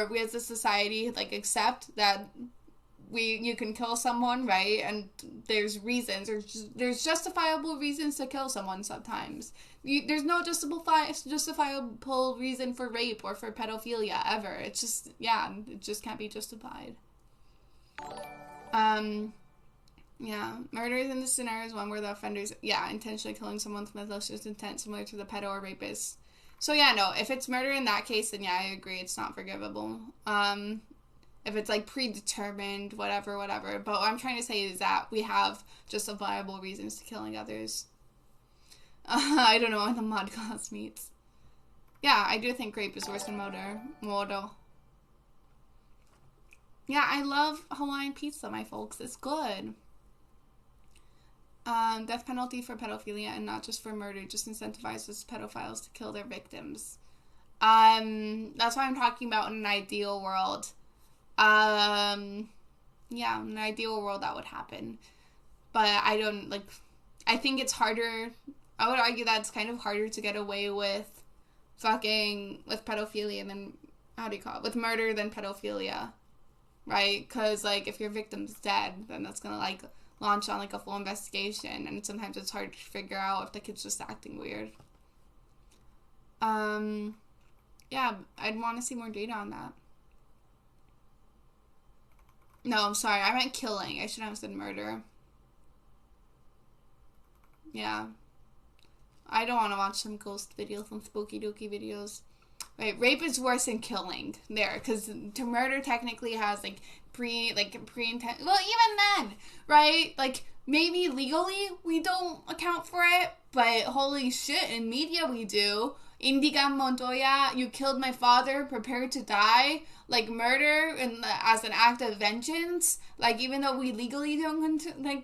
we as a society, like, accept that you can kill someone, right? And there's reasons, there's justifiable reasons to kill someone sometimes. There's no justifiable reason for rape or for pedophilia ever. It's just, yeah, it just can't be justified. Yeah, murder in this scenario is one where the offenders, yeah, intentionally killing someone with malicious intent, similar to the pedo or rapist. So yeah, no, if it's murder in that case, then yeah, I agree, it's not forgivable. If it's like predetermined, whatever. But what I'm trying to say is that we have justifiable reasons to killing others. I don't know when the mod class meets. Yeah, I do think rape is worse than murder. Yeah, I love Hawaiian pizza, my folks. It's good. Death penalty for pedophilia and not just for murder just incentivizes pedophiles to kill their victims. That's what I'm talking about in an ideal world. Yeah, in an ideal world that would happen. But I don't, like, I think it's harder, I would argue that it's kind of harder to get away with with pedophilia than, with murder than pedophilia. Right? Because, like, if your victim's dead, then that's gonna, like, launch on, like, a full investigation, and sometimes it's hard to figure out if the kid's just acting weird. Yeah, I'd want to see more data on that. No, I'm sorry, I meant killing. I should have said murder. Yeah. I don't want to watch some ghost videos, some spooky dooky videos. Right, rape is worse than killing there, because to murder technically has, like, pre-intent, well, even then, right, like, maybe legally we don't account for it, but holy shit, in media we do. Indigan Montoya, you killed my father, prepared to die, like, murder as an act of vengeance, like, even though we legally don't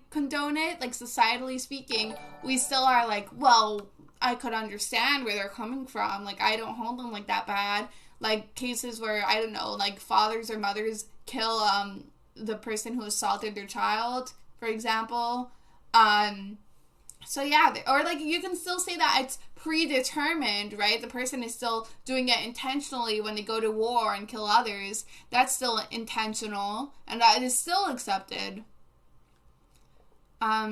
condone it, like, societally speaking, we still are like, well, I could understand where they're coming from. Like, I don't hold them like that bad. Like, cases where, I don't know, like, fathers or mothers kill the person who assaulted their child, for example. So yeah, or, like, you can still say that it's predetermined, right? The person is still doing it intentionally when they go to war and kill others. That's still intentional, and that is still accepted.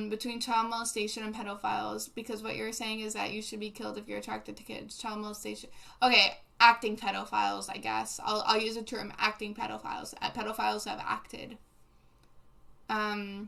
Between child molestation and pedophiles, because what you're saying is that you should be killed if you're attracted to kids. Child molestation. Okay, acting pedophiles, I guess. I'll use the term acting pedophiles. Pedophiles have acted. Do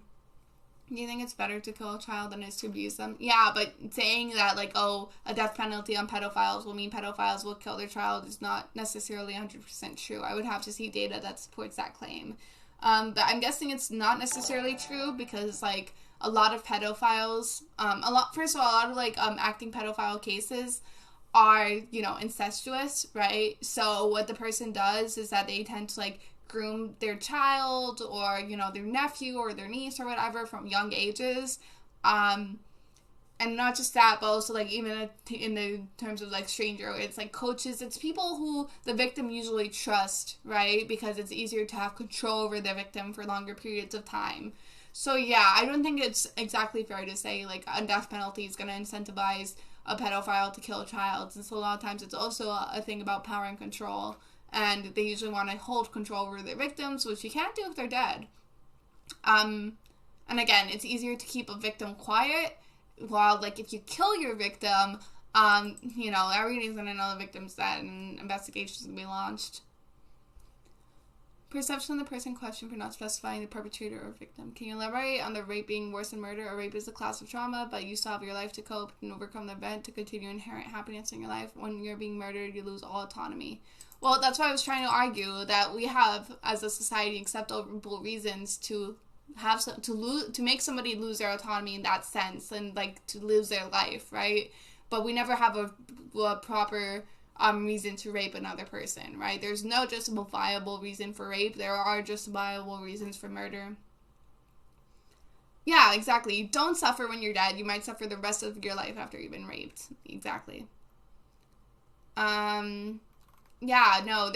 you think it's better to kill a child than it is to abuse them? Yeah, but saying that, like, oh, a death penalty on pedophiles will mean pedophiles will kill their child is not necessarily 100% true. I would have to see data that supports that claim. But I'm guessing it's not necessarily true because, like, a lot of pedophiles, first of all, a lot of, like, acting pedophile cases are, you know, incestuous, right? So what the person does is that they tend to, like, groom their child or, you know, their nephew or their niece or whatever from young ages. And not just that, but also, like, even in the terms of, like, stranger, it's, like, coaches, it's people who the victim usually trusts, right? Because it's easier to have control over the victim for longer periods of time. So, yeah, I don't think it's exactly fair to say, like, a death penalty is going to incentivize a pedophile to kill a child. Since a lot of times it's also a thing about power and control. And they usually want to hold control over their victims, which you can't do if they're dead. And again, it's easier to keep a victim quiet. While, like, if you kill your victim, you know, everybody's going to know the victim's dead and investigations will be launched. Perception of the person questioned for not specifying the perpetrator or victim. Can you elaborate on the rape being worse than murder? A rape is a class of trauma, but you still have your life to cope and overcome the event to continue inherent happiness in your life. When you're being murdered, you lose all autonomy. Well, that's why I was trying to argue that we have, as a society, acceptable reasons to make somebody lose their autonomy in that sense and, like, to lose their life, right? But we never have a proper reason to rape another person, right? There's no justifiable reason for rape. There are justifiable reasons for murder. Yeah, exactly. You don't suffer when you're dead. You might suffer the rest of your life after you've been raped. Exactly. Yeah, no,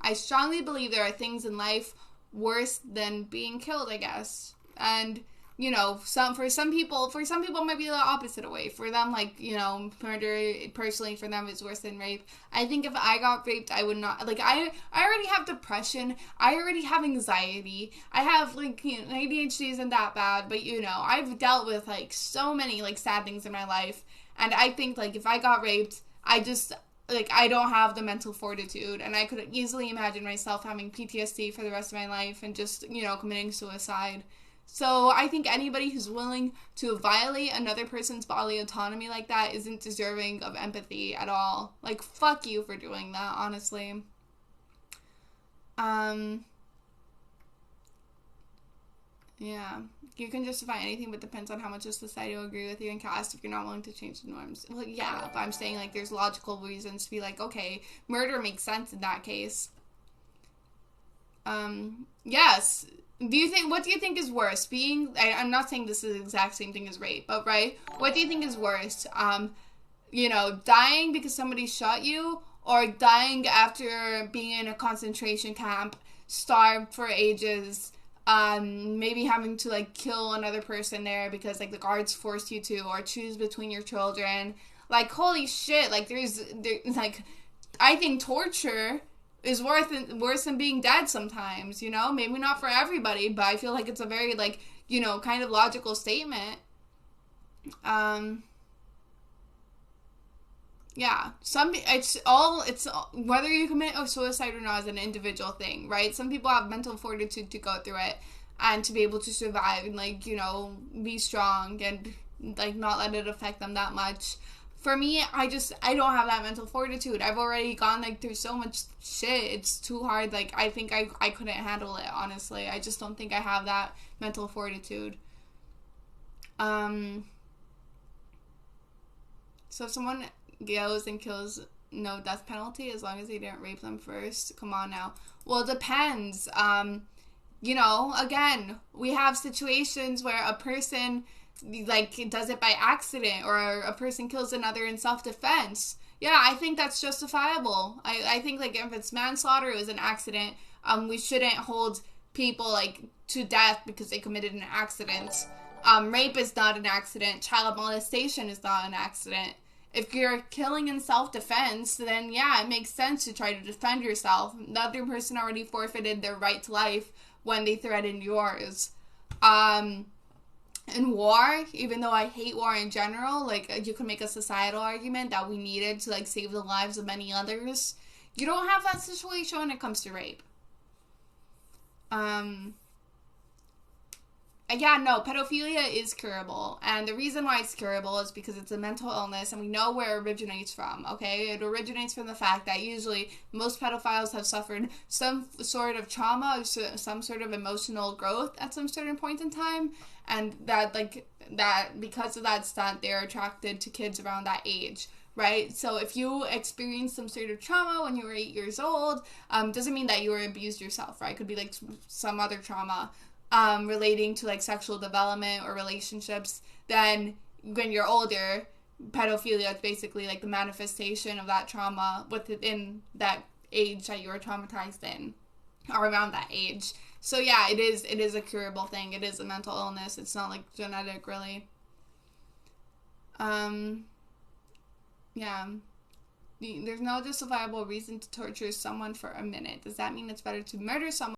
I strongly believe there are things in life worse than being killed, I guess. And you know, for some people it might be the opposite way. For them, like, you know, murder personally for them is worse than rape. I think if I got raped, I would not, like, I already have depression, I already have anxiety, I have, like, you know, ADHD isn't that bad, but, you know, I've dealt with, like, so many, like, sad things in my life, and I think, like, if I got raped, I just, like, I don't have the mental fortitude, and I could easily imagine myself having PTSD for the rest of my life and just, you know, committing suicide. So I think anybody who's willing to violate another person's bodily autonomy like that isn't deserving of empathy at all. Like, fuck you for doing that, honestly. Yeah. You can justify anything, but depends on how much of society will agree with you and cast if you're not willing to change the norms. Well, yeah, but I'm saying, like, there's logical reasons to be like, okay, murder makes sense in that case. Yes. What do you think is worse? I'm not saying this is the exact same thing as rape, but right? What do you think is worse? You know, dying because somebody shot you, or dying after being in a concentration camp, starved for ages, maybe having to, like, kill another person there because, like, the guards forced you to, or choose between your children. Like, holy shit, like, like, I think torture is worse than being dead sometimes, you know? Maybe not for everybody, but I feel like it's a very, like, you know, kind of logical statement. Yeah, it's whether you commit a suicide or not is an individual thing, right? Some people have mental fortitude to go through it and to be able to survive and, like, you know, be strong and, like, not let it affect them that much. For me, I don't have that mental fortitude. I've already gone, like, through so much shit. It's too hard. Like, I think I couldn't handle it, honestly. I just don't think I have that mental fortitude. So if someone goes and kills, no death penalty as long as they didn't rape them first. Come on now. Well, it depends. You know, again, we have situations where a person, like, does it by accident, or a person kills another in self-defense. Yeah, I think that's justifiable. I think, like, if it's manslaughter, it was an accident. We shouldn't hold people, like, to death because they committed an accident. Rape is not an accident. Child molestation is not an accident. If you're killing in self-defense, then yeah, it makes sense to try to defend yourself. The other person already forfeited their right to life when they threatened yours. In war, even though I hate war in general, like, you can make a societal argument that we needed to, like, save the lives of many others. You don't have that situation when it comes to rape. Yeah, no, pedophilia is curable, and the reason why it's curable is because it's a mental illness, and we know where it originates from, okay? It originates from the fact that usually most pedophiles have suffered some sort of trauma or some sort of emotional growth at some certain point in time, and that because of that stunt, they're attracted to kids around that age, right? So if you experience some sort of trauma when you were 8 years old, doesn't mean that you were abused yourself, right? It could be, like, some other trauma relating to, like, sexual development or relationships. Then when you're older, pedophilia is basically, like, the manifestation of that trauma within that age that you were traumatized in, or around that age. So yeah, it is a curable thing. It is a mental illness. It's not, like, genetic, really. Yeah. There's no justifiable reason to torture someone for a minute. Does that mean it's better to murder someone